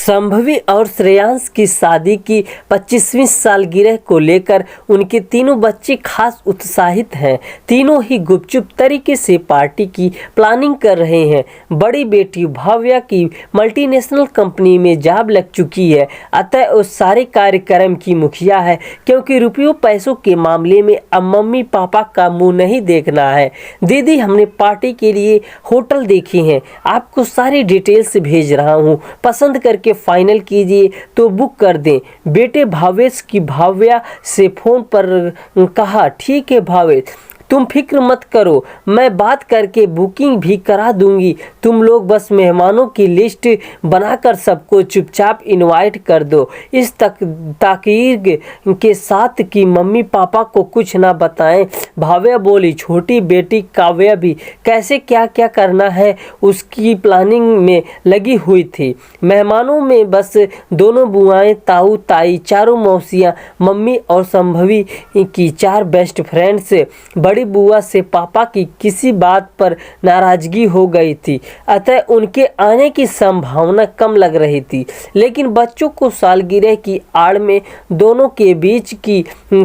संभवी और श्रेयांश की शादी की 25वीं सालगिरह को लेकर उनके तीनों बच्चे खास उत्साहित हैं। तीनों ही गुपचुप तरीके से पार्टी की प्लानिंग कर रहे हैं। बड़ी बेटी भाव्या की मल्टीनेशनल कंपनी में जॉब लग चुकी है, अतः उस सारे कार्यक्रम की मुखिया है, क्योंकि रुपयों पैसों के मामले में अब मम्मी पापा का मुंह नहीं देखना है। दीदी, हमने पार्टी के लिए होटल देखे हैं, आपको सारी डिटेल्स भेज रहा हूँ, पसंद करके फाइनल कीजिए तो बुक कर दें। बेटे भावेश की भाव्या से फोन पर कहा, ठीक है भावेश, तुम फिक्र मत करो, मैं बात करके बुकिंग भी करा दूंगी। तुम लोग बस मेहमानों की लिस्ट बनाकर सबको चुपचाप इनवाइट कर दो। इस ताकीद के साथ कि मम्मी पापा को कुछ ना बताएं, भाव्या बोली। छोटी बेटी काव्या भी कैसे क्या क्या करना है उसकी प्लानिंग में लगी हुई थी। मेहमानों में बस दोनों बुआएं, ताऊ ताई, चारों मौसियां, मम्मी और संभवी की 4 बेस्ट फ्रेंड्स। बड़ी बुआ से पापा की किसी बात पर नाराजगी हो गई थी, अतः उनके आने की संभावना कम लग रही थी। लेकिन बच्चों को सालगिरह की आड़ में दोनों के बीच की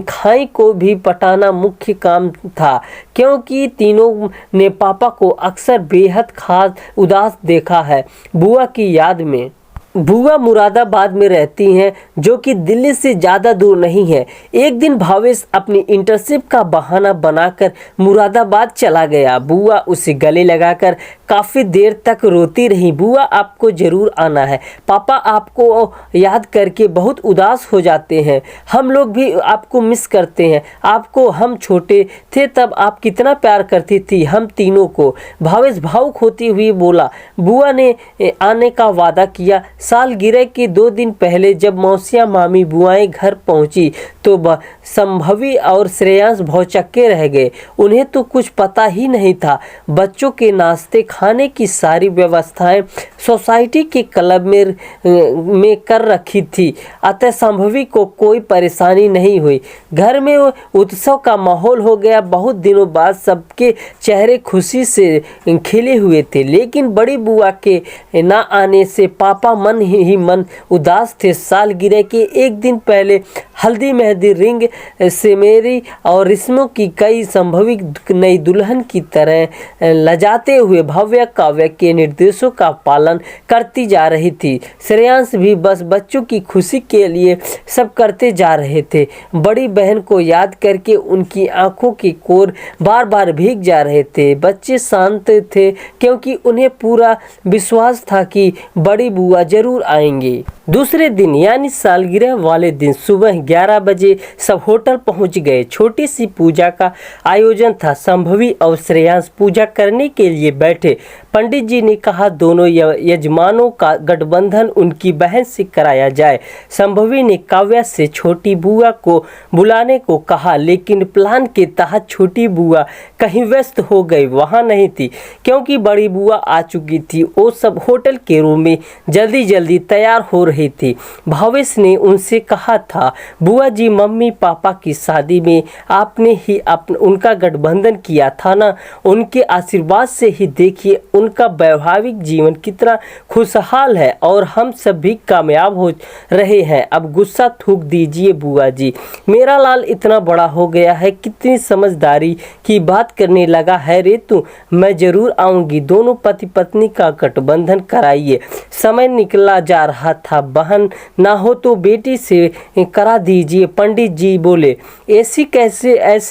खाई को भी पटाना मुख्य काम था, क्योंकि तीनों ने पापा को अक्सर बेहद खास उदास देखा है। बुआ की याद में बुआ मुरादाबाद में रहती हैं, जो कि दिल्ली से ज़्यादा दूर नहीं है। एक दिन भावेश अपनी इंटर्नशिप का बहाना बनाकर मुरादाबाद चला गया। बुआ उसे गले लगाकर काफ़ी देर तक रोती रही। बुआ, आपको ज़रूर आना है, पापा आपको याद करके बहुत उदास हो जाते हैं। हम लोग भी आपको मिस करते हैं। आपको हम छोटे थे तब आप कितना प्यार करती थी हम तीनों को। भावेश भावुक होती हुई बोला। बुआ ने आने का वादा किया। सालगिरह के 2 दिन पहले जब मौसियाँ मामी बुआएं घर पहुंची तो संभवी और श्रेयांश भौचक्के रह गए। उन्हें तो कुछ पता ही नहीं था। बच्चों के नाश्ते खाने की सारी व्यवस्थाएं सोसाइटी के क्लब में कर रखी थी, अतः संभवी को कोई परेशानी नहीं हुई। घर में उत्सव का माहौल हो गया। बहुत दिनों बाद सबके चेहरे खुशी से खिले हुए थे। लेकिन बड़ी बुआ के ना आने से पापा मन ही मन उदास थे। सालगिरह के 1 दिन पहले हल्दी मेहंदी, रिंग सेरेमनी और रस्मों की कई संभवी नई दुल्हन की तरह लजाते हुए भाव्या काव्या के निर्देशों का पालन करती जा रही थी। श्रेयांश भी बस बच्चों की खुशी के लिए सब करते जा रहे थे। बड़ी बहन को याद करके उनकी आंखों के कोर बार बार भीग जा रहे थे। बच्चे शांत थे, क्योंकि उन्हें पूरा विश्वास था कि बड़ी बुआ जरूर आएंगे। दूसरे दिन यानी सालगिरह वाले दिन सुबह 11 बजे सब होटल पहुंच गए। छोटी सी पूजा का आयोजन था। संभवी और श्रेयांश पूजा करने के लिए बैठे। पंडित जी ने कहा, दोनों यजमानों का गठबंधन उनकी बहन से कराया जाए। संभवी ने काव्या से छोटी बुआ को बुलाने को कहा, लेकिन प्लान के तहत छोटी बुआ कहीं व्यस्त हो गई, वहां नहीं थी, क्योंकि बड़ी बुआ आ चुकी थी। वो सब होटल के रूम में जल्दी जल्दी तैयार हो रही थी। भावेश ने उनसे कहा था, बुआ जी, मम्मी पापा की शादी में आपने ही उनका गठबंधन किया था ना, उनके आशीर्वाद से ही देखिए उनका वैवाहिक जीवन कितना खुशहाल है और हम सब भी कामयाब हो रहे हैं। अब गुस्सा थूक दीजिए बुआ जी, मेरा लाल इतना बड़ा हो गया है, कितनी समझदारी की बात करने लगा है रे तू। मैं जरूर आऊंगी, दोनों पति पत्नी का गठबंधन कराइए। समय निकला जा रहा था। बहन ना हो तो बेटी से करा दीजिए। पंडित जी बोले, ऐसे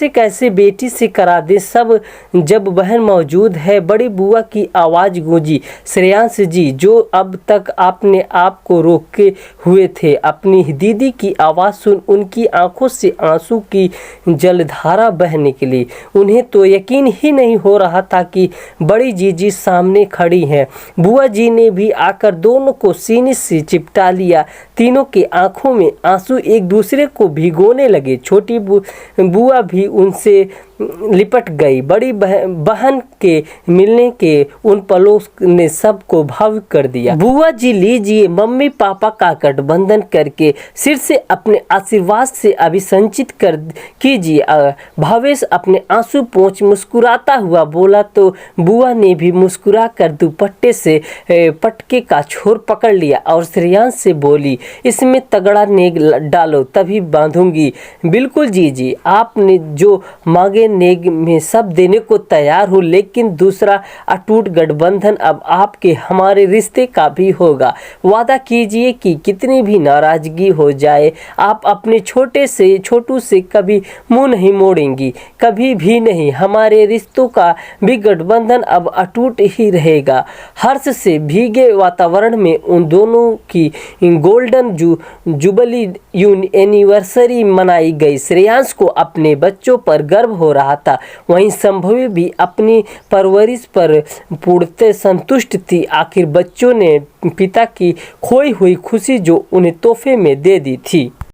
कैसे बेटी से करा दे, सब जब बहन मौजूद है। बड़ी बुआ की आवाज़ गूंजी, श्रेयांश जी, जो अब तक आपने आप को रोके हुए थे। अपनी दीदी की आवाज़ सुन उनकी आंखों से आंसू की जलधारा बह निकली। उन्हें तो यकीन ही नहीं हो रहा था कि बड़ी जीजी सामने खड़ी हैं। बुआ जी ने भी आकर दोनों को सीने से चिपटा लिया। तीनों के आंखों में आंसू एक दूसरे को भिगोने लगे। छोटी बुआ भी उनसे लिपट गई। बड़ी बहन के मिलने के उन पलों ने सबको भावुक कर दिया। बुआ जी लीजिए, मम्मी पापा का गठबंधन करके सिर से अपने आशीर्वाद से अभिसंचित कर कीजिए। भावेश अपने आंसू पोंछ मुस्कुराता हुआ बोला तो बुआ ने भी मुस्कुरा कर दुपट्टे से पटके का छोर पकड़ लिया और श्रेयांश से बोली, इसमें तगड़ा नेग डालो तभी बांधूंगी। बिल्कुल जीजी, आपने जो मांगे नेग में सब देने को तैयार हूँ, लेकिन दूसरा अटूट गठबंधन अब आपके हमारे रिश्ते का भी होगा। वादा कीजिए कि कितनी भी नाराजगी हो जाए आप अपने छोटू से कभी मुंह नहीं मोड़ेंगी, कभी भी नहीं। हमारे रिश्तों का भी गठबंधन अब अटूट ही रहेगा। हर्ष से भीगे वातावरण में उन दोनों की गोल्डन जुबली एनिवर्सरी मनाई गई। श्रेयांश को अपने बच्चों पर गर्व हो रहा था, वहीं संभवी भी अपनी परवरिश पर पूर्णतः संतुष्ट थी। आखिर बच्चों ने पिता की खोई हुई खुशी जो उन्हें तोहफे में दे दी थी।